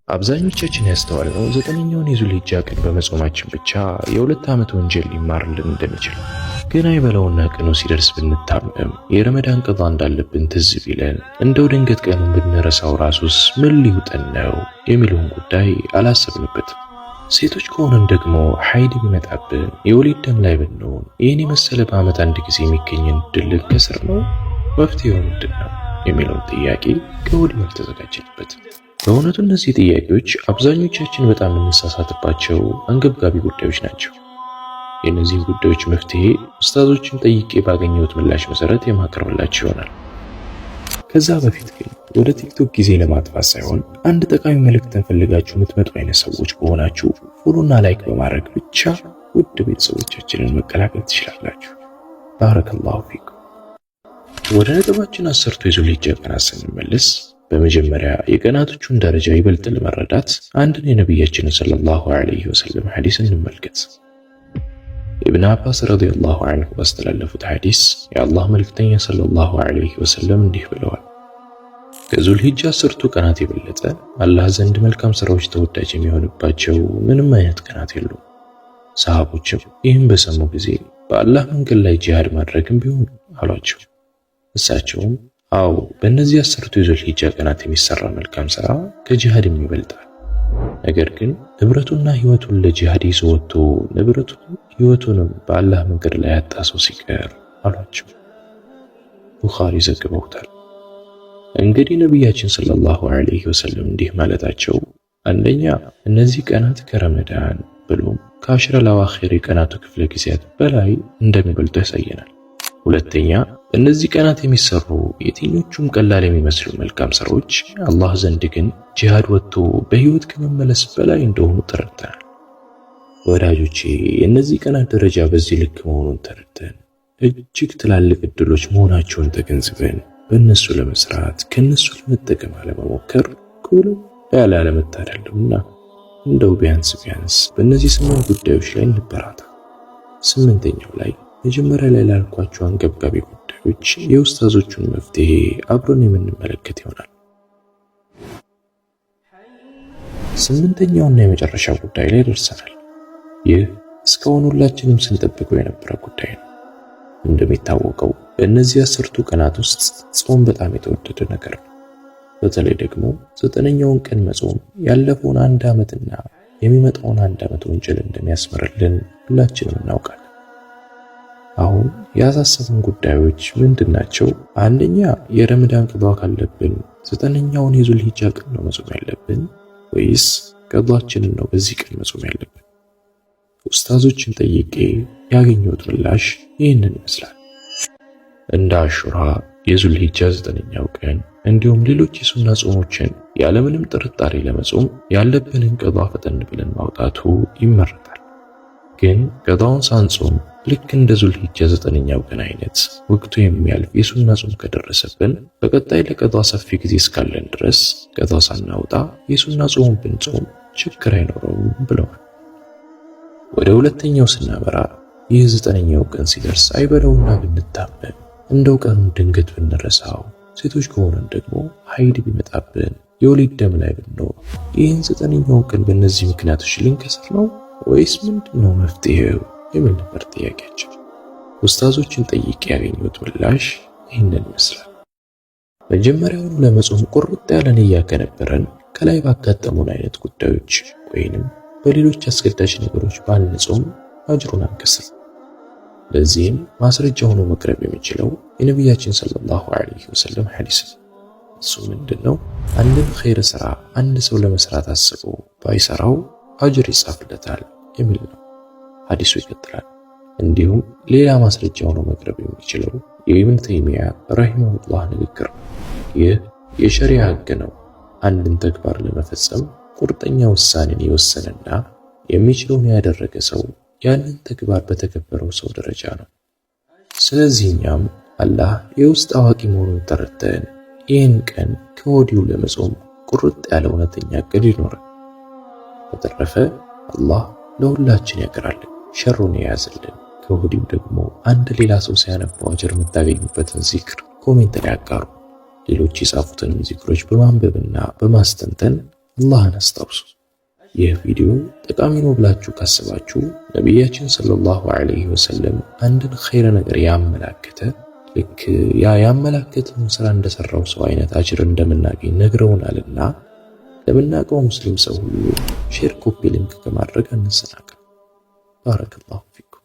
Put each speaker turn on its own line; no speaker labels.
አብዛኞቻችን ያስተዋልነው ዘጠነኛውን የዙልሂጃ ቀን በመጾማችን ብቻ የ2 ዓመት ወንጀል ሊማርልን እንደሚችል፣ ግን አይበለውና ቀኑ ሲደርስ ብንታመም የረመዳን ቀጣ እንዳለብን ትዝ ቢለን እንደው ድንገት ቀኑን ብንረሳው ራሱስ ምን ሊውጠን ነው የሚለውን ጉዳይ አላሰብንበትም። ሴቶች ከሆነን ደግሞ ሐይድ ቢመጣብን የወሊድ ደም ላይ ብንሆን ይህን የመሰለ በዓመት አንድ ጊዜ የሚገኝን ድል ከስር ነው መፍትሄው ምንድን ነው የሚለውን ጥያቄ ከወዲሁ አልተዘጋጀንበትም። በእውነቱ እነዚህ ጥያቄዎች አብዛኞቻችን በጣም የምንሳሳትባቸው አንገብጋቢ ጉዳዮች ናቸው። የእነዚህን ጉዳዮች መፍትሄ ኡስታዞችን ጠይቄ ባገኘሁት ምላሽ መሰረት የማቀርብላችሁ ይሆናል። ከዛ በፊት ግን ወደ ቲክቶክ ጊዜ ለማጥፋት ሳይሆን አንድ ጠቃሚ መልእክትን ፈልጋችሁ የምትመጡ አይነት ሰዎች ከሆናችሁ ፎሎና ላይክ በማድረግ ብቻ ውድ ቤተሰቦቻችንን መቀላቀል ትችላላችሁ። ባረከላሁ ፊኩም። ወደ ነጥባችን 10ቱ የዙልሂጃ ቀናት ስንመለስ በመጀመሪያ የቀናቶቹን ደረጃ ይበልጥ ለመረዳት አንድን የነቢያችንን ሰለላሁ ዐለይሂ ወሰለም ሐዲስ እንመልከት። ኢብኑ አባስ ረዲየላሁ ዐንሁ ባስተላለፉት ሐዲስ የአላህ መልእክተኛ ሰለላሁ ዐለይሂ ወሰለም እንዲህ ብለዋል፣ ከዙልሂጃ 10ቱ ቀናት የበለጠ አላህ ዘንድ መልካም ሥራዎች ተወዳጅ የሚሆንባቸው ምንም አይነት ቀናት የሉም። ሰሃቦችም ይህን በሰሙ ጊዜ በአላህ መንገድ ላይ ጂሃድ ማድረግም ቢሆን አሏቸው። እሳቸውም አዎ በእነዚህ 10ቱ የዙልሂጃ ቀናት የሚሰራ መልካም ሥራ ከጂሃድም ይበልጣል። ነገር ግን ንብረቱና ሕይወቱን ለጂሃድ ይዞ ወጥቶ ንብረቱን ሕይወቱንም በአላህ መንገድ ላይ ያጣ ሰው ሲቀር አሏቸው። ቡኻሪ ዘግበውታል። እንግዲህ ነቢያችን ሰለላሁ ዐለይሂ ወሰለም እንዲህ ማለታቸው አንደኛ እነዚህ ቀናት ከረመዳን ብሎም ከአሽረል አዋኺር የቀናቱ ክፍለ ጊዜያት በላይ እንደሚበልጡ ያሳየናል። ሁለተኛ እነዚህ ቀናት የሚሰሩ የትኞቹም ቀላል የሚመስሉ መልካም ሥራዎች አላህ ዘንድ ግን ጂሃድ ወጥቶ በሕይወት ከመመለስ በላይ እንደሆኑ ተረድተናል። ወዳጆቼ የእነዚህ ቀናት ደረጃ በዚህ ልክ መሆኑን ተረድተን እጅግ ትላልቅ ዕድሎች መሆናቸውን ተገንዝበን በእነሱ ለመስራት ከእነሱ ለመጠቀም አለመሞከር ከሁሉም ያለ አለመታደል ነውና እንደው ቢያንስ በእነዚህ 8 ጉዳዮች ላይ እንበራታ። 8ኛው ላይ መጀመሪያ ላይ ላልኳቸው አንገብጋቢ ጉዳዮች የኡስታዞቹን መፍትሄ አብረን የምንመለከት ይሆናል። 8ኛውና የመጨረሻው ጉዳይ ላይ ደርሰናል። ይህ እስካሁን ሁላችንም ስንጠብቀው የነበረ ጉዳይ ነው። እንደሚታወቀው በእነዚህ 10ቱ ቀናት ውስጥ ጾም በጣም የተወደደ ነገር ነው። በተለይ ደግሞ 9ኛውን ቀን መጾም ያለፈውን 1 ዓመትና የሚመጣውን 1 ዓመት ወንጀል እንደሚያስምርልን ሁላችንም እናውቃለን። አሁን ያሳሰቡን ጉዳዮች ምንድናቸው? አንደኛ የረመዳን ቀዷ ካለብን 9ኛውን የዙልሂጃ ቀን ነው መጾም ያለብን ወይስ ቀዷችንን ነው በዚህ ቀን መጾም ያለብን? ኡስታዞችን ጠይቄ ያገኘሁት ምላሽ ይህንን ይመስላል። እንደ አሹራ የዙልሂጃ 9ኛው ቀን እንዲሁም ሌሎች የሱና ጾሞችን ያለምንም ጥርጣሬ ለመጾም ያለብንን ቀዷ ፈጠን ብለን ማውጣቱ ይመረጣል። ግን ቀዷውን ሳንጾም ልክ እንደ ዙልሂጃ 9ኛው ቀን አይነት ወቅቱ የሚያልፍ የሱና ጾም ከደረሰብን በቀጣይ ለቀዷ ሰፊ ጊዜ እስካለን ድረስ ቀዷ ሳናውጣ የሱና ጾም ብንጾም ችግር አይኖረውም ብለዋል። ወደ ሁለተኛው ስናበራ ይህ 9ኛው ቀን ሲደርስ አይበለውና ብንታመም እንደው ቀኑን ድንገት ብንረሳው፣ ሴቶች ከሆነን ደግሞ ሐይድ ቢመጣብን የወሊድ ደም ላይ ብንሆን ይህን 9ኛውን ቀን በእነዚህ ምክንያቶች ልንከስር ነው ወይስ ምንድነው መፍትሄው የሚል ነበር ጥያቄያችን። ኡስታዞችን ጠይቄ ያገኘሁት ምላሽ ይህንን ይመስላል። መጀመሪያውኑ ለመጾም ቁርጥ ያለ ንያ ከነበረን ከላይ ባጋጠሙን አይነት ጉዳዮች ወይንም በሌሎች አስገዳጅ ነገሮች ባንጾም አጅሩን አንከስር። ለዚህም ማስረጃ ሆኖ መቅረብ የሚችለው የነቢያችን ሰለላሁ ዐለይሂ ወሰለም ሐዲስ ነው። እሱ ምንድነው? አንድን ኸይር ሥራ አንድ ሰው ለመስራት አስቦ ባይሰራው አጅር ይጻፍለታል የሚል ነው። ሐዲሱ ይቀጥላል። እንዲሁም ሌላ ማስረጃ ሆኖ መቅረብ የሚችለው የኢብኑ ተይሚያ ረሂመሁላህ ንግግር ነው። ይህ የሸሪዓ ሕግ ነው። አንድን ተግባር ለመፈጸም ቁርጠኛ ውሳኔን የወሰነና የሚችለውን ያደረገ ሰው ያንን ተግባር በተከበረው ሰው ደረጃ ነው። ስለዚህኛም አላህ የውስጥ አዋቂ መሆኑን ተረድተን ይህን ቀን ከወዲሁ ለመጾም ቁርጥ ያለ እውነተኛ ዕቅድ ይኖረን። በተረፈ አላህ ለሁላችን ያቀራልን፣ ሸሩን የያዝልን። ከወዲሁ ደግሞ አንድ ሌላ ሰው ሲያነባው አጅር የምታገኙበትን ዚክር ኮሜንት ላይ አጋሩ። ሌሎች የጻፉትንም ዚክሮች በማንበብና በማስተንተን አላህን አስታውሱ። ይህ ቪዲዮ ጠቃሚ ነው ብላችሁ ካስባችሁ ነቢያችን ሰለላሁ ዐለይሂ ወሰለም አንድን ኸይር ነገር ያመላከተ ልክ ያ ያመላከተውን ስራ እንደሰራው ሰው አይነት አጅር እንደምናገኝ ነግረውናልና ለምናውቀው ሙስሊም ሰው ሁሉ ሼር፣ ኮፒ ሊንክ ከማድረግ አንሰናከል። ባረከላሁ ፊኩም።